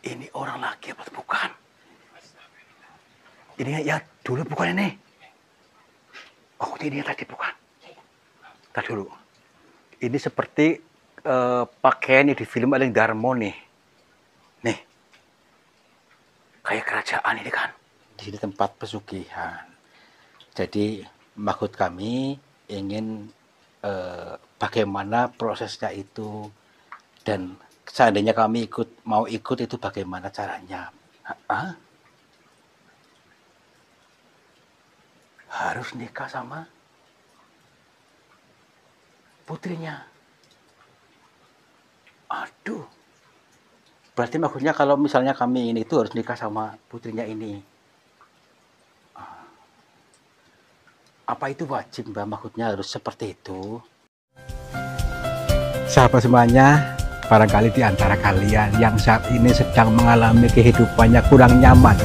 Ini orang lagi apa bukan? Ini ya dulu bukan ini. Oh, ini yang tadi bukan. Tadi dulu. Ini seperti pakaian di film Aling Darmo nih. Nih. Kayak kerajaan ini kan. Di sini tempat pesugihan. Jadi maksud kami ingin bagaimana prosesnya itu, dan seandainya kami mau ikut itu bagaimana caranya. Hah? Harus nikah sama putrinya. Aduh. Berarti maksudnya kalau misalnya kami ini itu harus nikah sama putrinya ini. Apa itu wajib, Mbak? Maksudnya harus seperti itu? Sahabat semuanya, barangkali di antara kalian yang saat ini sedang mengalami kehidupannya kurang nyaman,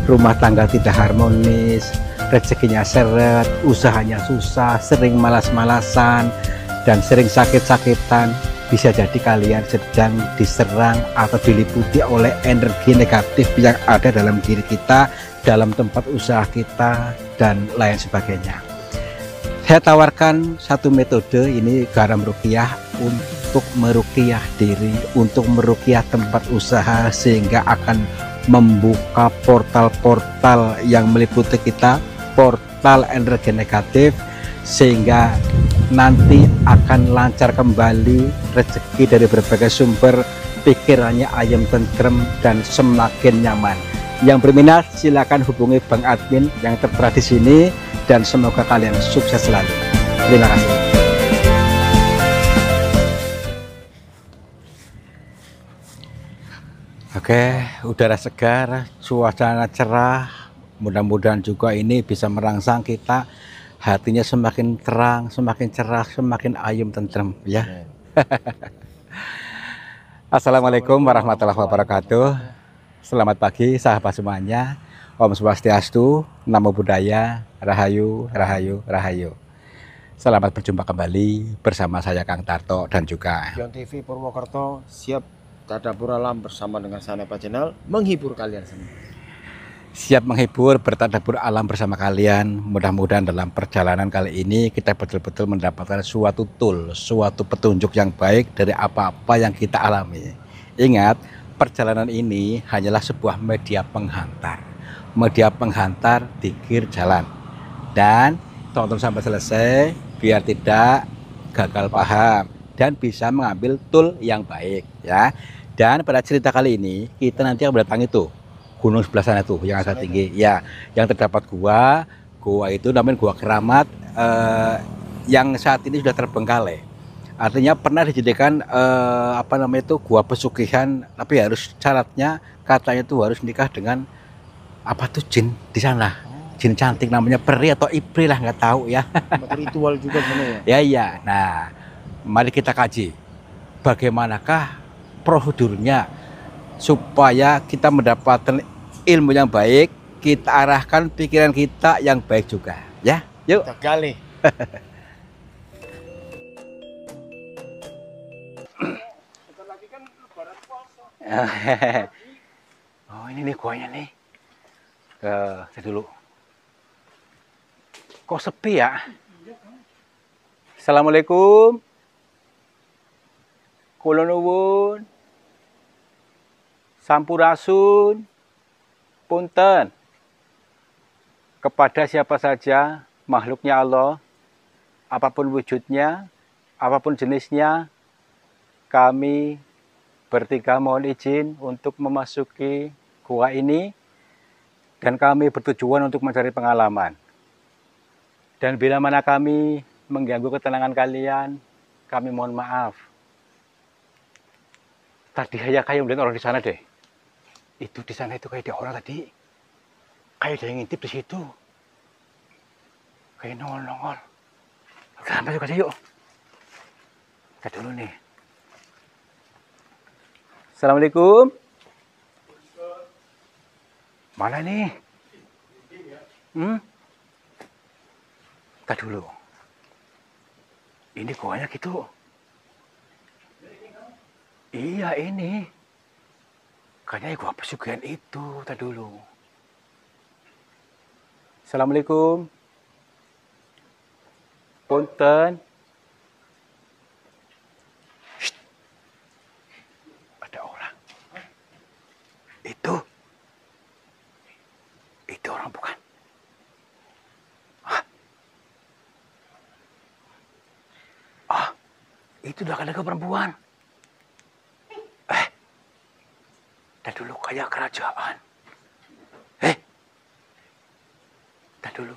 rumah tangga tidak harmonis, rezekinya seret, usahanya susah, sering malas-malasan, dan sering sakit-sakitan, bisa jadi kalian sedang diserang atau diliputi oleh energi negatif yang ada dalam diri kita, dalam tempat usaha kita, dan lain sebagainya. Saya tawarkan satu metode, ini garam ruqyah, untuk meruqyah diri, untuk meruqyah tempat usaha, sehingga akan membuka portal-portal yang meliputi kita, portal energi negatif, sehingga nanti akan lancar kembali rezeki dari berbagai sumber, pikirannya ayam tentrem dan semakin nyaman. Yang berminat silakan hubungi Bang Admin yang tertera di sini, dan semoga kalian sukses selalu. Terima kasih. Oke, udara segar, suasana cerah, mudah-mudahan juga ini bisa merangsang kita, hatinya semakin terang, semakin cerah, semakin ayem tentrem ya. Assalamualaikum warahmatullahi wabarakatuh. Selamat pagi sahabat semuanya. Om Swastiastu, Namo Buddhaya, Rahayu, Rahayu, Rahayu. Selamat berjumpa kembali bersama saya Kang Tarto dan juga Yon TV Purwokerto, siap tadabur alam bersama dengan Sanepa Channel, menghibur kalian semua. Siap menghibur, bertadabur alam bersama kalian. Mudah-mudahan dalam perjalanan kali ini kita betul-betul mendapatkan suatu tool, suatu petunjuk yang baik dari apa-apa yang kita alami. Ingat, perjalanan ini hanyalah sebuah media penghantar. Media penghantar dikir jalan. Dan tonton sampai selesai biar tidak gagal paham dan bisa mengambil tool yang baik ya. Dan pada cerita kali ini kita nanti akan mendatangi tuh gunung sebelah sana tuh yang agak tinggi ya, yang terdapat gua itu namanya Gua Keramat, yang saat ini sudah terbengkalai. Artinya pernah dijadikan apa namanya itu gua pesugihan, tapi harus syaratnya katanya itu harus nikah dengan apa tuh jin di sana. Jin cantik namanya peri atau ipri lah, nggak tahu ya. Ritual juga sebenarnya. Ya iya. Nah, mari kita kaji bagaimanakah prosedurnya supaya kita mendapatkan ilmu yang baik, kita arahkan pikiran kita yang baik juga ya. Yuk kita gali. Oh, ini nih guanya nih. Saya dulu. Kok sepi ya? Assalamualaikum. Kula nuwun. Sampurasun. Punten. Kepada siapa saja makhluknya Allah, apapun wujudnya, apapun jenisnya, kami bertiga mohon izin untuk memasuki gua ini, dan kami bertujuan untuk mencari pengalaman. Dan bila mana kami mengganggu ketenangan kalian, kami mohon maaf. Tadi kayak melihat orang di sana deh. Itu di sana itu kayak ada orang tadi. Kayak ada yang ngintip di situ. Kayak nongol-nongol. Sampai juga sih yuk. Kita dulu nih. Assalamualaikum. Mana nih? Kita dulu. Ini goanya gitu. Iya ini. Kayaknya gua pesugihan itu tadi dulu. Assalamualaikum. Punten. Shh. Ada orang. Itu orang bukan? Itu laki-laki perempuan. Dan dulu kayak kerajaan. Dan dulu.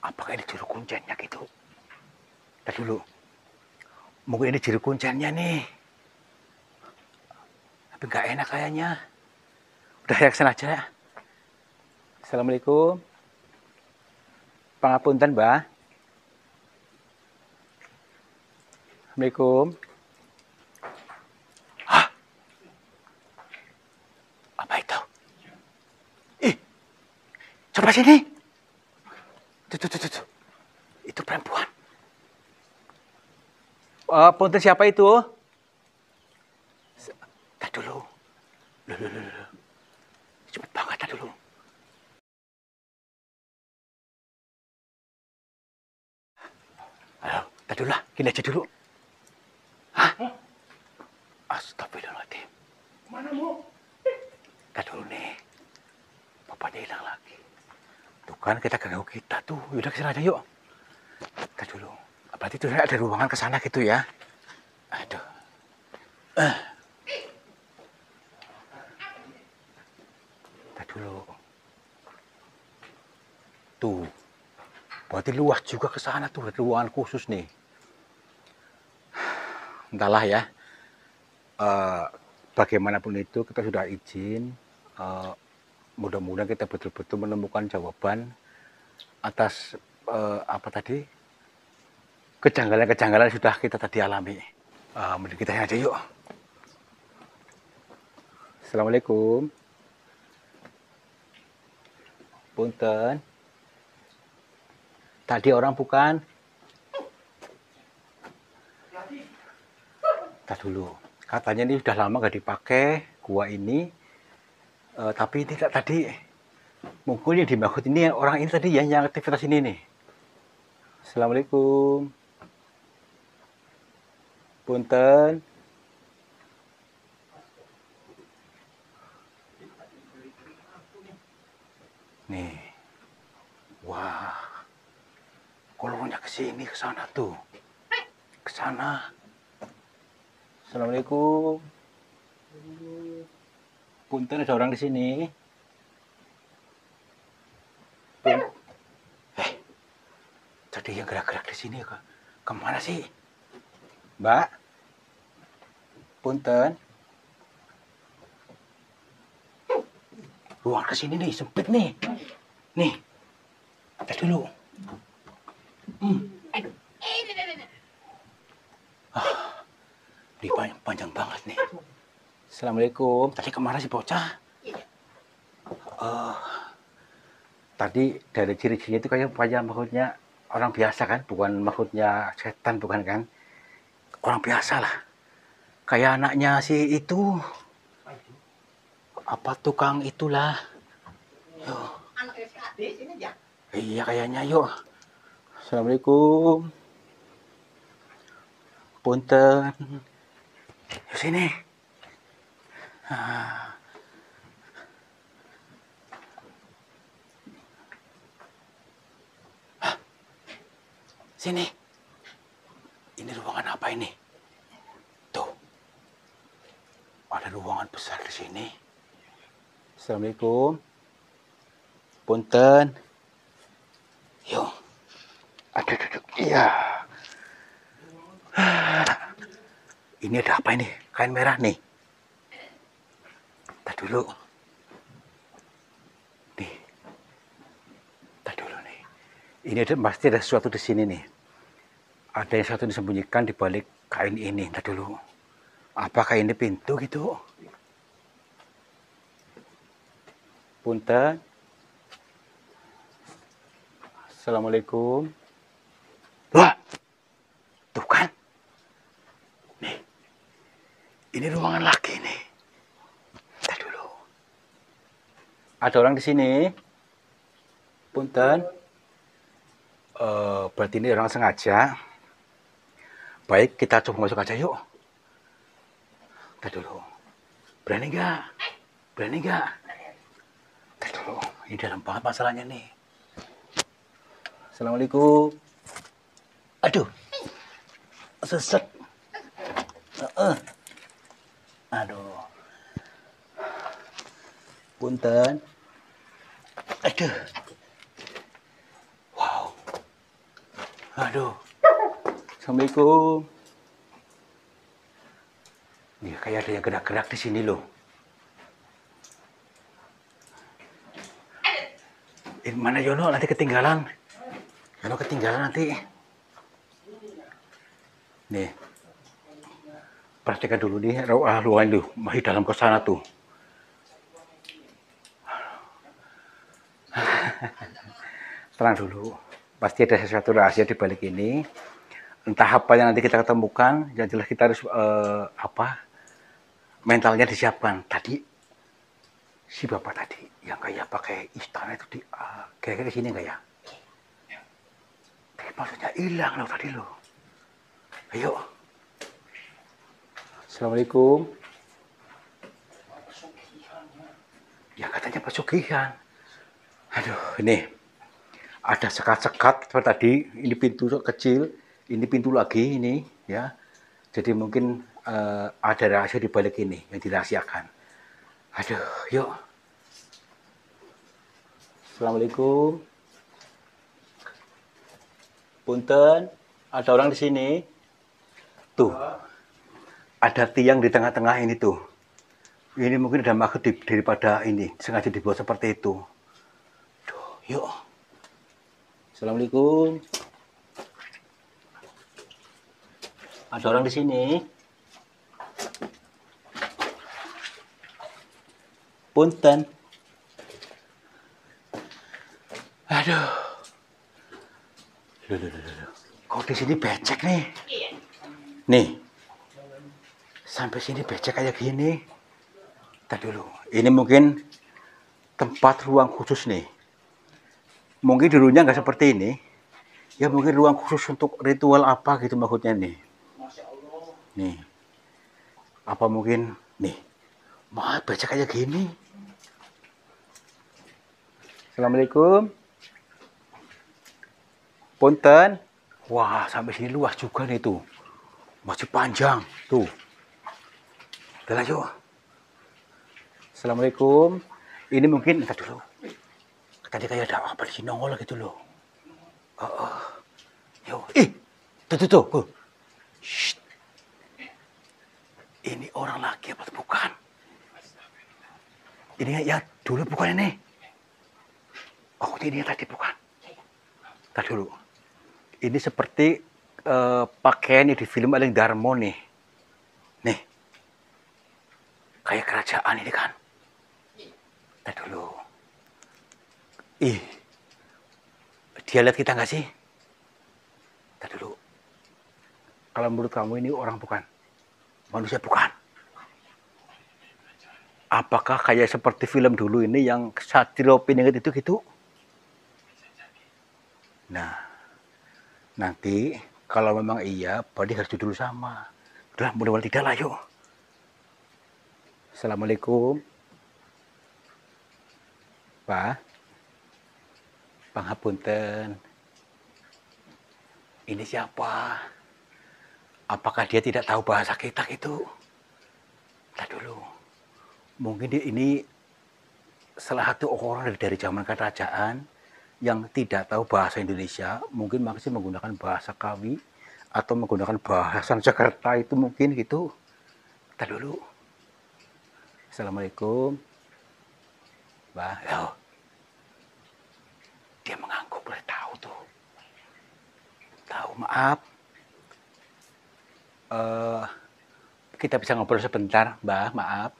Apakah ini juru kuncennya gitu? Dan dulu. Mungkin ini juru kuncennya nih. Tapi nggak enak kayaknya. Udah ya kesana aja ya. Assalamualaikum. Pangapunten, Mbak. Assalamualaikum. Hah? Apa itu? Ih, coba sini. Tuh. Itu perempuan. Punten siapa itu? Tadi dulu. Loh. Cepet banget tadi dulu. Ayo, tadi dulu lah. Gini aja dulu. Hah? Astagfirullahaladzim. Mana mau? Tadi dulu nih. Bapaknya hilang lagi. Tuh kan kita ganggu kita tuh. Yaudah kesana aja yuk. Tadi dulu. Berarti itu ada ruangan ke sana gitu ya. Aduh. Tadi dulu. Tuh. Berarti luas juga ke sana tuh. Ada ruangan khusus nih. Entahlah ya. Bagaimanapun itu kita sudah izin. Mudah-mudahan kita betul-betul menemukan jawaban atas apa tadi kejanggalan-kejanggalan yang sudah kita tadi alami. Mending kita aja yuk. Assalamualaikum. Punten. Tadi orang bukan? Tadi dulu. Katanya ini sudah lama gak dipakai gua ini. Tapi tidak tadi. Mungkin yang dimaksud ini orang ini tadi ya yang aktivitas ini nih. Assalamualaikum. Punten. Nih. Wah. Kolongnya ke sini, ke sana tuh. Ke sana. Assalamualaikum. Punten, ada orang di sini. Tadi yang gerak-gerak di sini kemana sih? Mbak? Punten. Ruang ke sini nih, sempit nih. Nih. Tes dulu. Ini panjang banget nih. Assalamualaikum. Tadi kemana sih bocah? Tadi dari ciri-cirinya itu kayak maksudnya orang biasa kan, bukan maksudnya setan bukan kan? Orang biasa lah. Kayak anaknya si itu. Apa tukang itulah. Yuk. Anak SKD sini ya? Iya kayaknya yuk. Assalamualaikum. Punten. Yuk sini. Sini. Ini ruangan apa ini? Tuh. Ada ruangan besar di sini. Assalamualaikum. Punten. Yuk. Aduh. Iya. Ini ada apa ini? Kain merah nih. Tadi dulu. Nih. Tadi dulu nih. Ini pasti ada sesuatu di sini nih. Ada yang satu disembunyikan di balik kain ini. Tadi dulu. Apakah ini pintu gitu? Punten. Assalamualaikum. Wah, tuh kan? Nih, ini ruangan laki nih. Ada orang di sini? Punten. Berarti ini orang sengaja. Baik, kita coba masuk aja yuk. Kita dulu. Berani nggak? Berani nggak? Kita dulu. Ini dalam banget masalahnya nih. Assalamualaikum. Aduh. Sesek. Aduh. Punten. Aduh. Wow. Aduh. Assalamualaikum. Nih kayak ada yang gerak-gerak di sini loh. Mana Yono nanti ketinggalan. Yono ketinggalan nanti. Nih. Perhatikan dulu nih ruangan tuh, masih dalam ke sana tuh. Tenang dulu. Pasti ada sesuatu rahasia di balik ini. Entah apa yang nanti kita ketemukan, yang jelas kita harus mentalnya disiapkan. Tadi si bapak tadi yang kayak pakai istana itu kira-kira sini enggak ya? Maksudnya hilang loh tadi loh. Ayo. Assalamualaikum. Ya katanya pesugihan. Aduh, ini ada sekat-sekat seperti tadi. Ini pintu kecil, ini pintu lagi ini ya. Jadi mungkin ada rahasia di balik ini yang dirahasiakan. Aduh, yuk. Assalamualaikum. Punten, ada orang di sini. Tuh. Ada tiang di tengah-tengah ini tuh. Ini mungkin ada maksud daripada ini sengaja dibuat seperti itu. Duh, yuk. Assalamualaikum. Ada orang di sini. Punten. Aduh. Loh. Kok di sini becek nih? Nih. Sampai sini becek kayak gini. Tadi dulu. Ini mungkin tempat ruang khusus nih. Mungkin dulunya nggak seperti ini. Ya mungkin ruang khusus untuk ritual apa gitu maksudnya nih. Nih. Apa mungkin nih. Mah becek kayak gini. Assalamualaikum. Punten. Wah, sampai sini luas juga nih tuh. Masih panjang tuh. Udah yuk. Assalamualaikum. Ini mungkin entar dulu. Tadi kayak ada apa di sini nongol gitu loh. Yuk. Tuh. Shh. Ini orang laki apa bukan? Ini ya dulu bukan ini. Oh, ini tadi bukan. Tadi dulu. Ini seperti pakaian di film Aling Darmo nih. Nih. Kayak kerajaan ini kan. Tadi dulu. Dia lihat kita nggak sih? Tadi dulu. Kalau menurut kamu ini orang bukan? Manusia bukan? Apakah kayak seperti film dulu ini yang Satrio Piningit itu gitu? Nah, nanti kalau memang iya, berarti harus dulu sama. Udah, mudah-mudahan tidak lah yuk. Assalamualaikum. Pak. Pangapunten. Ini siapa? Apakah dia tidak tahu bahasa kita gitu? Lihat dulu. Mungkin ini salah satu orang dari zaman kerajaan yang tidak tahu bahasa Indonesia. Mungkin masih menggunakan bahasa Kawi atau menggunakan bahasa Jakarta itu mungkin gitu. Lihat dulu. Assalamualaikum. Mbak, dia mengangguk, boleh tahu tuh. Tahu, maaf. Kita bisa ngobrol sebentar, Mbak, maaf.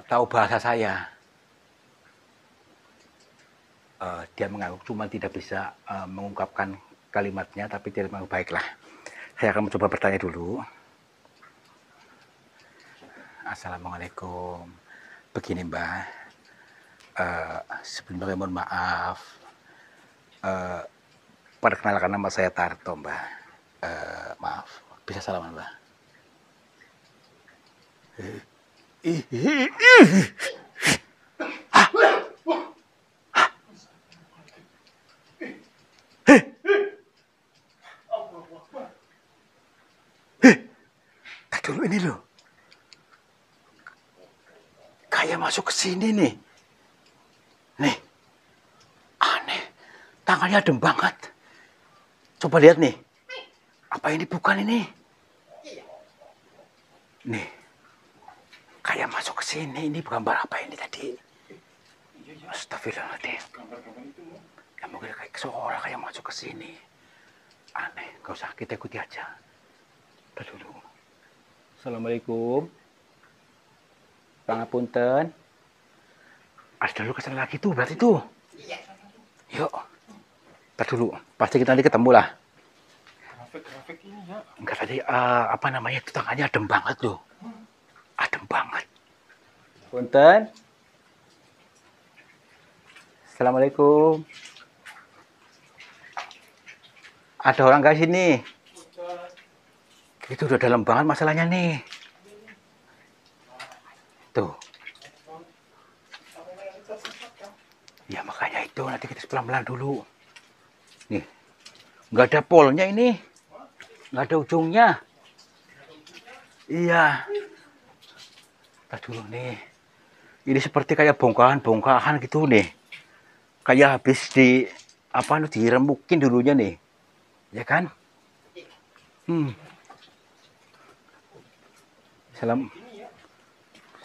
Tahu bahasa saya. Dia mengangguk, cuma tidak bisa mengungkapkan kalimatnya, tapi dia mengangguk, baiklah. Saya akan mencoba bertanya dulu. Assalamualaikum. Begini Mbak, sebelumnya mohon maaf. Perkenalkan nama saya Tarto Mbak. Maaf, bisa salaman Mbak? Tak dulu ini loh. Kayak masuk ke sini nih. Nih. Aneh. Tangannya adem banget. Coba lihat nih. Apa ini bukan ini? Nih. Kayak masuk ke sini. Ini gambar apa ini tadi? Astagfirullahaladzim. Ya mungkin kayak seorang kayak masuk ke sini. Aneh. Gak usah, kita ikuti aja. Udah dulu. Assalamualaikum. Pangapunten. Ada dulu kesana lagi tuh, berarti tuh. Yuk. Ntar dulu, pasti kita nanti ketemu lah. Grafik ini ya. Enggak tadi, apa namanya, itu tangannya adem banget loh. Adem banget. Punten. Assalamualaikum. Ada orang nggak sini? Itu udah dalam banget masalahnya nih. Tuh. Ya makanya itu nanti kita pelan-pelan dulu. Nih, nggak ada polnya ini, nggak ada ujungnya. Iya. Kita dulu nih. Ini seperti kayak bongkahan-bongkahan gitu nih. Kayak habis diremukin dulunya nih, ya kan?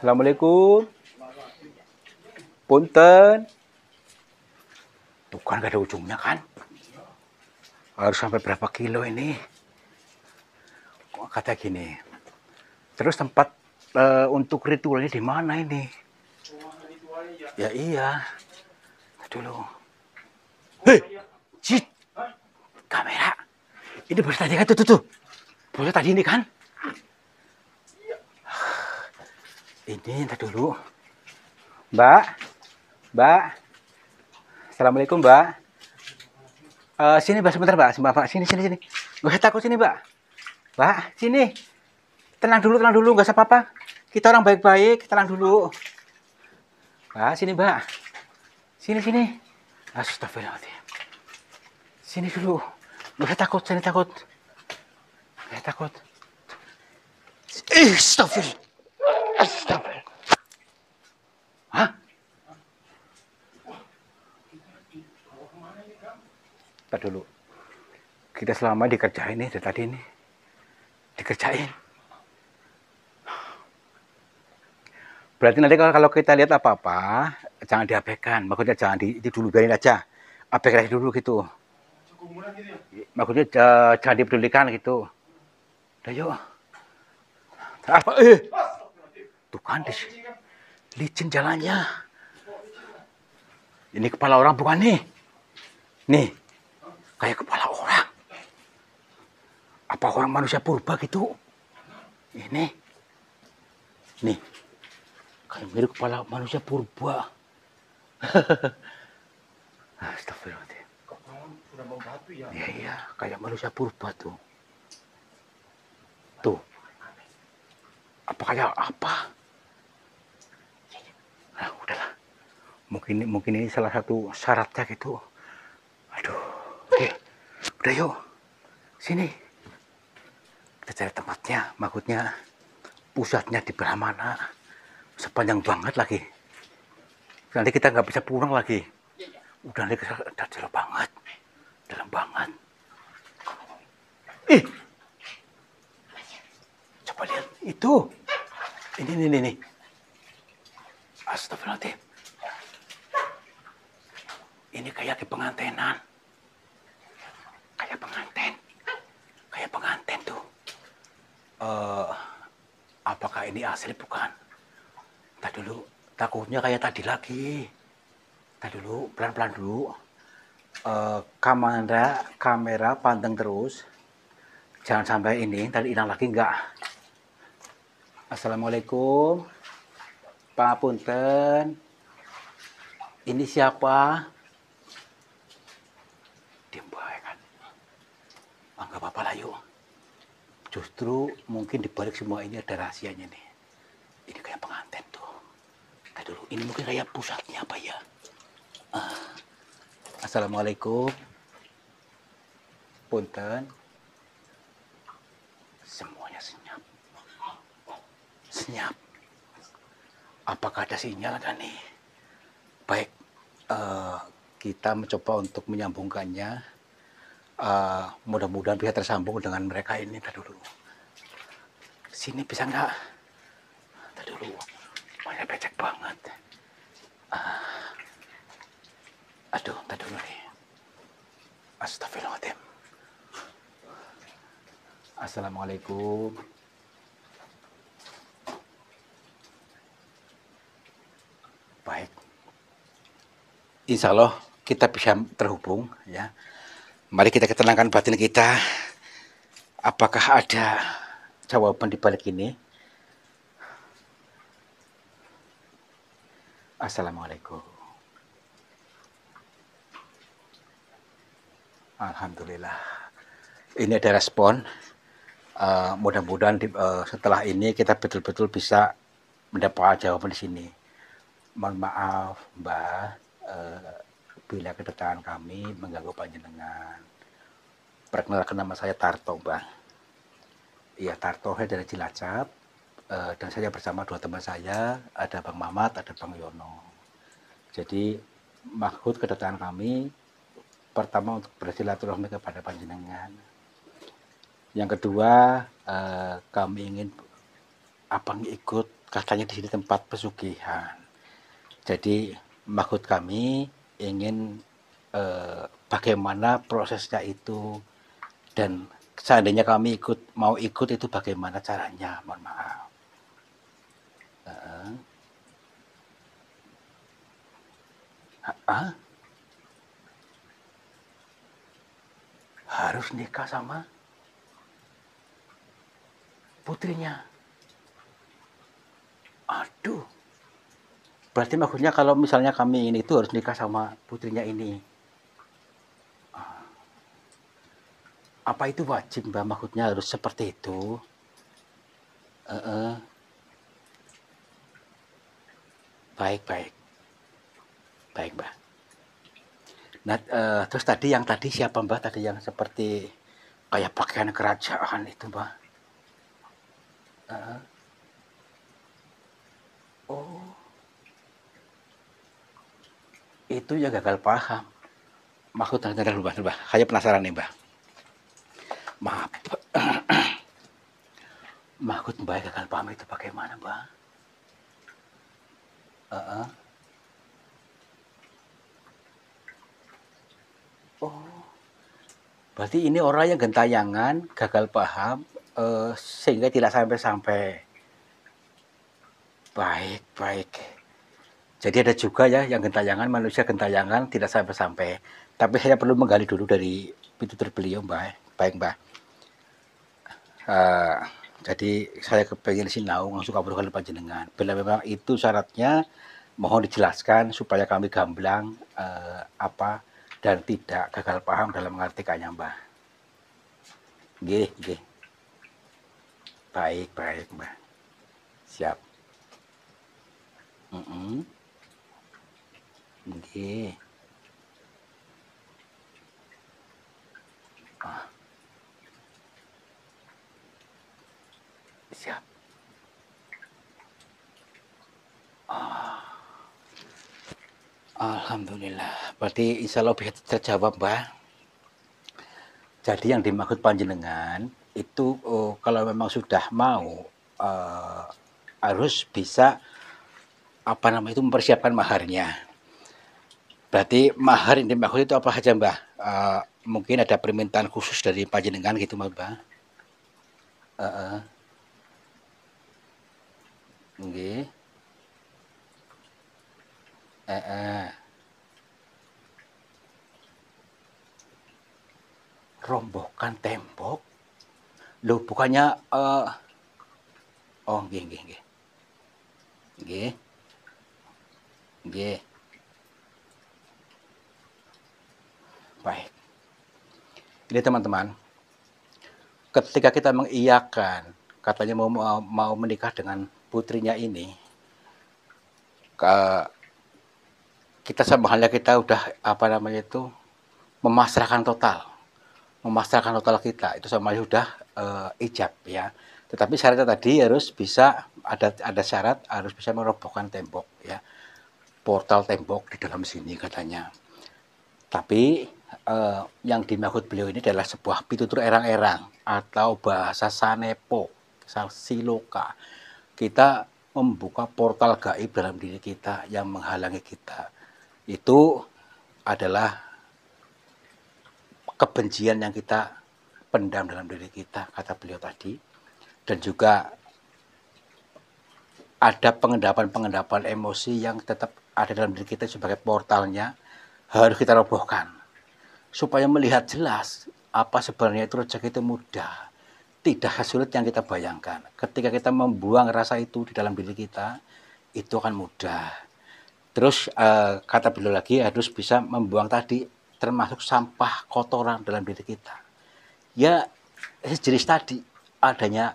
Assalamualaikum. Punten. Tuh kan gak ada ujungnya kan? Harus sampai berapa kilo ini? Kata gini. Terus tempat untuk ritualnya di mana ini? Ya iya. Dulu. Hei, Cid. Kamera. Ini bos tadi kan tuh. Bos tadi ini kan? Ini entar dulu. Mbak. Assalamualaikum, Mbak. Sini, Mbak, sebentar, Mbak. Sini. Gak usah takut sini, Mbak. Mbak, sini. Tenang dulu, gak usah apa-apa. Kita orang baik-baik, tenang dulu. Mbak, sini, Mbak. Sini. Astagfirullahaladzim. Sini dulu. Gak usah takut, sini takut. Gak usah takut. Astagfirullah. Hah? Ntar dulu. Kita selama dikerjain nih dari tadi ini. Dikerjain. Berarti nanti kalau kita lihat apa-apa, jangan diabaikan. Maksudnya jangan itu dulu, biarin aja. Abaikan dulu gitu. Maksudnya jangan dipedulikan gitu. Udah yuk. Apa? Tuh kan, licin jalannya. Ini kepala orang bukan nih? Nih, kayak kepala orang. Apa orang manusia purba gitu? Ini. Nih. Kayak mirip kepala manusia purba. Astagfirullahaladzim. Sudah membatu ya. Iya, kayak manusia purba tuh. Tuh. Apa kayak apa? Nah, udahlah. Mungkin ini salah satu syaratnya gitu. Aduh. Oke. Udah yuk. Sini. Kita cari tempatnya, maksudnya pusatnya di belah mana. Sepanjang banget lagi. Nanti kita nggak bisa pulang lagi. Udah nanti udah dalam banget. Ih, coba lihat itu. Ini. Astagfirullahaladzim. Ini kayak di pengantenan. Kayak penganten tuh. Apakah ini asli bukan? Tadi dulu, takutnya kayak tadi lagi. Tadi dulu, pelan-pelan dulu. Kamera panteng terus. Jangan sampai ini tadi hilang lagi enggak. Assalamualaikum. Pangapunten. Ini siapa? Diam bae kan. Enggak apa-apa lah yuk. Justru mungkin di balik semua ini ada rahasianya nih. Ini kayak pengantin tuh. Tadi dulu, ini mungkin kayak pusatnya apa ya? Assalamualaikum. Punten. Semuanya senyap. Senyap. Apakah ada sinyal kan nih? Baik, kita mencoba untuk menyambungkannya. Mudah-mudahan bisa tersambung dengan mereka ini. Tadi dulu. Sini bisa nggak? Tadi dulu. Banyak becek banget. Aduh, tadi dulu nih. Astagfirullahaladzim. Assalamualaikum. Baik. Insya Allah kita bisa terhubung ya. Mari kita ketenangkan batin kita. Apakah ada jawaban di balik ini? Assalamualaikum. Alhamdulillah. Ini ada respon. Mudah-mudahan setelah ini kita betul-betul bisa mendapat jawaban di sini. Mohon maaf, Mbak, bila kedatangan kami mengganggu panjenengan. Perkenalkan, nama saya Tarto, Mbak. Iya, Tarto, saya dari Cilacap. Dan saya bersama dua teman saya, ada Bang Mamat, ada Bang Yono. Jadi, maksud kedatangan kami pertama untuk bersilaturahmi kepada panjenengan. Yang kedua, kami ingin abang ikut, katanya di sini tempat pesugihan. Jadi maksud kami ingin bagaimana prosesnya itu, dan seandainya kami mau ikut itu bagaimana caranya, mohon maaf. Harus nikah sama putrinya. Aduh. Berarti maksudnya kalau misalnya kami ini itu harus nikah sama putrinya ini. Apa itu wajib, Mbak? Maksudnya harus seperti itu? Baik, baik. Baik, Mbak. Nah, terus tadi siapa, Mbak? Tadi yang seperti kayak pakaian kerajaan itu, Mbak? Oh, itu ya gagal paham. Maksudnya dulu, Mbak. Saya penasaran nih, Mbak. Maaf. Maksud Mbak gagal paham itu bagaimana, Mbak? Oh, berarti ini orang yang gentayangan, gagal paham, sehingga tidak sampai-sampai. Baik, baik. Jadi ada juga ya yang gentayangan, manusia gentayangan tidak sampai-sampai. Tapi saya perlu menggali dulu dari pitutur beliau, Mbak. Baik, Mbak. Jadi saya kepengen sinau langsung kabur panjenengan. Bila memang itu syaratnya, mohon dijelaskan supaya kami gamblang apa dan tidak gagal paham dalam mengartikannya, Mbak. Nggih, nggih. Baik, baik, Mbak. Siap. Nggih. Siap. Alhamdulillah. Berarti insya Allah bisa terjawab, Mbak. Jadi yang dimaksud panjenengan itu kalau memang sudah mau harus bisa itu mempersiapkan maharnya. Berarti mahar yang dimaksud itu apa saja, Mbak? Mungkin ada permintaan khusus dari panjenengan gitu, Mbak? Nggih. Rombokkan tembok. Loh, bukannya oh, nggih, nggih, nggih. Nggih. Nggih. Baik. Ini teman-teman, ketika kita mengiyakan katanya mau menikah dengan putrinya ini, kita sama halnya kita udah apa namanya itu memasrahkan total kita itu sama sudah ijab ya. Tetapi syaratnya tadi harus bisa ada syarat harus bisa merobohkan tembok ya, portal tembok di dalam sini katanya. Tapi yang dimaksud beliau ini adalah sebuah pitutur erang-erang atau bahasa sanepo, siloka. Kita membuka portal gaib dalam diri kita yang menghalangi kita. Itu adalah kebencian yang kita pendam dalam diri kita, kata beliau tadi. Dan juga ada pengendapan-pengendapan emosi yang tetap ada dalam diri kita sebagai portalnya, harus kita robohkan supaya melihat jelas apa sebenarnya itu rezeki itu mudah, tidak sulit yang kita bayangkan. Ketika kita membuang rasa itu di dalam diri kita, itu akan mudah. Terus kata beliau lagi harus bisa membuang tadi termasuk sampah kotoran dalam diri kita. Ya sejenis tadi adanya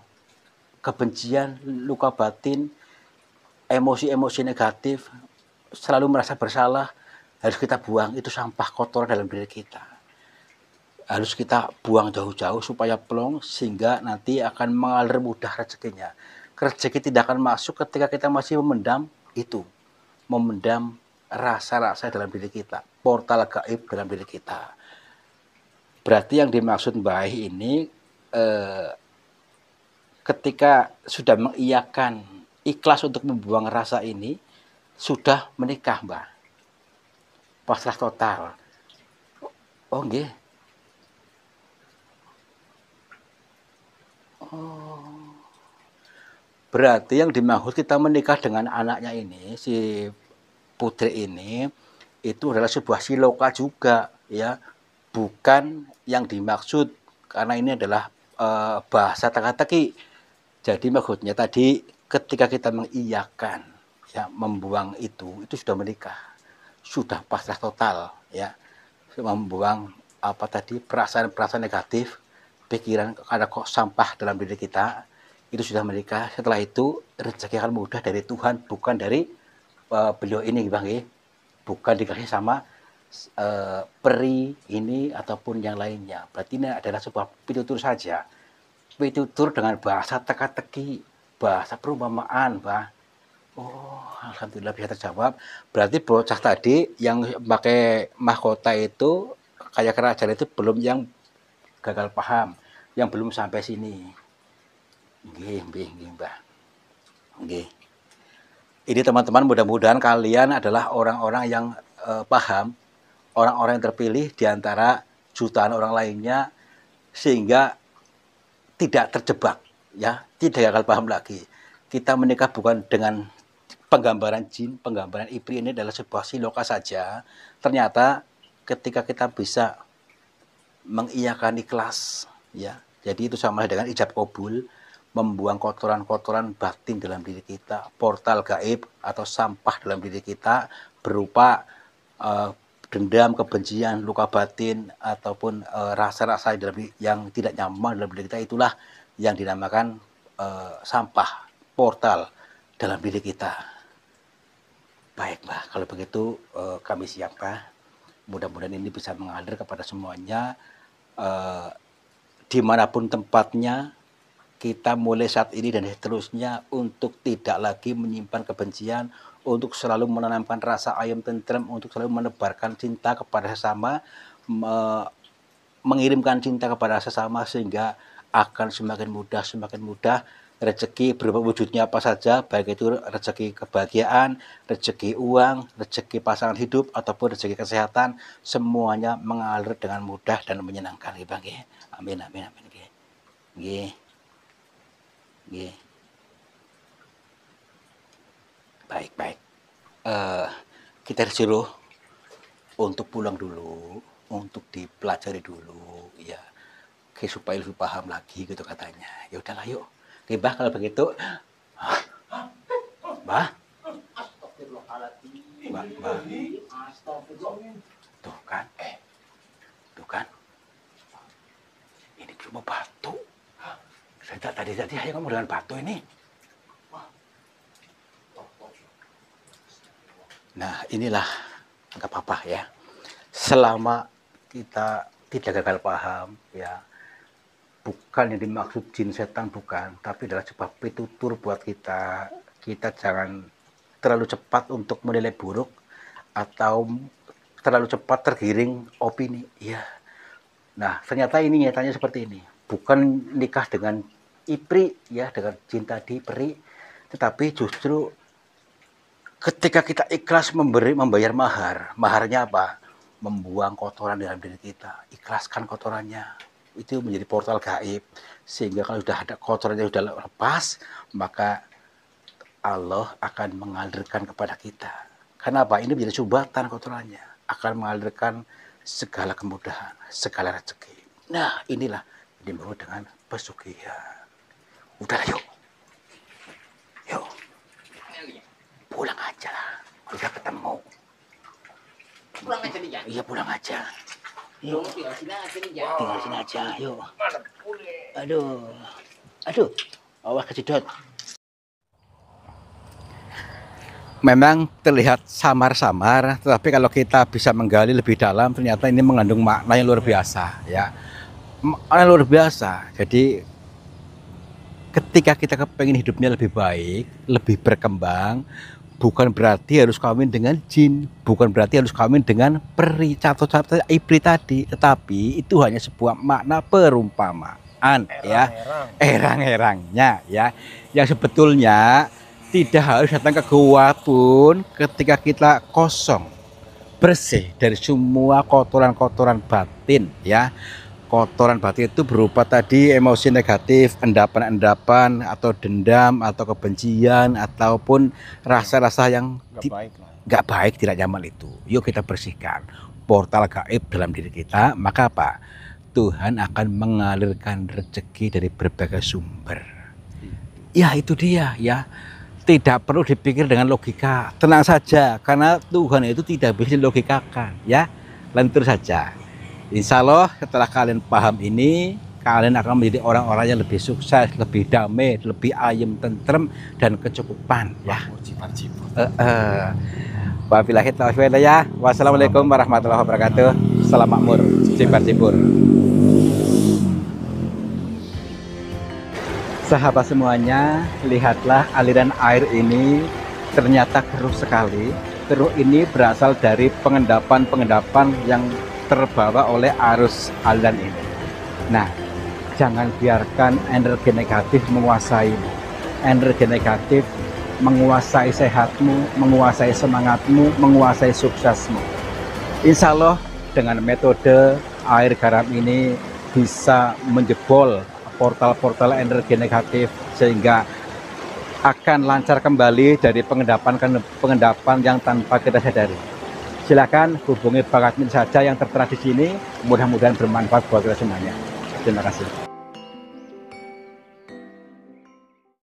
kebencian, luka batin, emosi-emosi negatif, selalu merasa bersalah, harus kita buang, itu sampah kotor dalam diri kita. Harus kita buang jauh-jauh supaya plong, sehingga nanti akan mengalir mudah rezekinya. Rezeki tidak akan masuk ketika kita masih memendam itu, memendam rasa-rasa dalam diri kita, portal gaib dalam diri kita. Berarti yang dimaksud Mbah ini ketika sudah mengiyakan ikhlas untuk membuang rasa ini, sudah menikah Mbah, pasrah total. Oh nggih. Oh, berarti yang dimaksud kita menikah dengan anaknya ini, si putri ini, itu adalah sebuah siloka juga ya, bukan yang dimaksud, karena ini adalah bahasa teka-teki. Jadi maksudnya tadi ketika kita mengiyakan ya, membuang itu sudah menikah, sudah pasrah total ya, membuang apa tadi perasaan-perasaan negatif, pikiran ada kok sampah dalam diri kita, itu sudah menikah. Setelah itu rezeki akan mudah dari Tuhan, bukan dari beliau ini Bang, bukan dikasih sama peri ini ataupun yang lainnya. Berarti ini adalah sebuah pitutur saja, pitutur dengan bahasa teka-teki, bahasa perumpamaan, Mbah. Oh, alhamdulillah bisa terjawab. Berarti bocah tadi yang pakai mahkota itu kayak kerajaan itu belum yang gagal paham, yang belum sampai sini. Nggih, Mbah. Nggih. Ini teman-teman, mudah-mudahan kalian adalah orang-orang yang paham, orang-orang yang terpilih di antara jutaan orang lainnya, sehingga tidak terjebak, ya, tidak gagal paham lagi. Kita menikah bukan dengan penggambaran jin, penggambaran iblis, ini adalah sebuah siloka saja. Ternyata ketika kita bisa mengiyakan ikhlas, ya, jadi itu sama dengan ijab kabul, membuang kotoran-kotoran batin dalam diri kita, portal gaib atau sampah dalam diri kita berupa dendam, kebencian, luka batin ataupun rasa-rasa yang tidak nyaman dalam diri kita, itulah yang dinamakan sampah portal dalam diri kita. Baik Mbah, kalau begitu kami siap Mbah. Mudah-mudahan ini bisa mengalir kepada semuanya, dimanapun tempatnya. Kita mulai saat ini dan seterusnya untuk tidak lagi menyimpan kebencian, untuk selalu menanamkan rasa ayam tentrem, untuk selalu menebarkan cinta kepada sesama, mengirimkan cinta kepada sesama, sehingga akan semakin mudah rezeki berupa wujudnya apa saja, baik itu rezeki kebahagiaan, rezeki uang, rezeki pasangan hidup ataupun rezeki kesehatan, semuanya mengalir dengan mudah dan menyenangkan. Amin, amin, amin. Nggih. Nggih. Baik. Kita disuruh untuk pulang dulu, untuk dipelajari dulu, ya, supaya lebih paham lagi gitu katanya. Ya udahlah yuk. Oke, Mbah, kalau begitu, Mbah. Mbak. Tuh kan, tuh kan. Ini cuma batu. Saya tadi saya ngomong dengan batu ini. Nah, inilah nggak apa-apa ya. Selama kita tidak gagal paham, ya, bukan yang dimaksud jin setan bukan, tapi adalah sebuah pitutur buat kita. Kita jangan terlalu cepat untuk menilai buruk atau terlalu cepat tergiring opini. Ya. Nah, ternyata ini nyatanya seperti ini. Bukan nikah dengan ipri, ya, dengan jin tadi peri, tetapi justru ketika kita ikhlas membayar maharnya apa? Membuang kotoran dalam diri kita, ikhlaskan kotorannya. Itu menjadi portal gaib, sehingga kalau sudah ada kotorannya sudah lepas, maka Allah akan mengalirkan kepada kita. Kenapa? Ini menjadi sumbatan kotorannya, akan mengalirkan segala kemudahan, segala rezeki. Nah, inilah dimulai dengan pesugihan. Udah yuk, yuk, pulang aja lah, udah ketemu. Pulang aja nih, Jan. Iya, pulang aja. Yuk, tinggal sini aja nih, Jan. Tinggal sini aja, yuk. Aduh, awas kejedot. Memang terlihat samar-samar, tetapi kalau kita bisa menggali lebih dalam, ternyata ini mengandung makna yang luar biasa, ya. Makna luar biasa. Jadi ketika kita kepengen hidupnya lebih baik, lebih berkembang, bukan berarti harus kawin dengan jin, bukan berarti harus kawin dengan peri, cato-cato iblis tadi, tetapi itu hanya sebuah makna perumpamaan, ya, erang-erangnya, ya, yang sebetulnya tidak harus datang ke gua pun ketika kita kosong, bersih dari semua kotoran-kotoran batin, ya. Kotoran batin itu berupa tadi emosi negatif, endapan-endapan atau dendam atau kebencian ataupun rasa-rasa yang nggak baik, tidak nyaman itu. Yuk kita bersihkan portal gaib dalam diri kita, maka apa? Tuhan akan mengalirkan rezeki dari berbagai sumber. Ya itu dia, ya. Tidak perlu dipikir dengan logika, tenang saja, karena Tuhan itu tidak bisa dilogikakan, ya. Lentur saja. Insya Allah setelah kalian paham ini, kalian akan menjadi orang-orang yang lebih sukses, lebih damai, lebih ayem, tentrem, dan kecukupan, ya. Wabillahi taufiq wal hidayah. Wassalamualaikum warahmatullahi wabarakatuh. Salam makmur, cipar-cipur. Sahabat semuanya, lihatlah aliran air ini ternyata keruh sekali. Keruh ini berasal dari pengendapan-pengendapan yang terbawa oleh arus aliran ini. Nah, jangan biarkan energi negatif menguasaimu. Energi negatif menguasai sehatmu, menguasai semangatmu, menguasai suksesmu. Insya Allah dengan metode air garam ini bisa menjebol portal-portal energi negatif sehingga akan lancar kembali dari pengendapan yang tanpa kita sadari. Silakan hubungi Bang Admin saja yang tertera di sini. Mudah-mudahan bermanfaat buat kita semuanya. Terima kasih.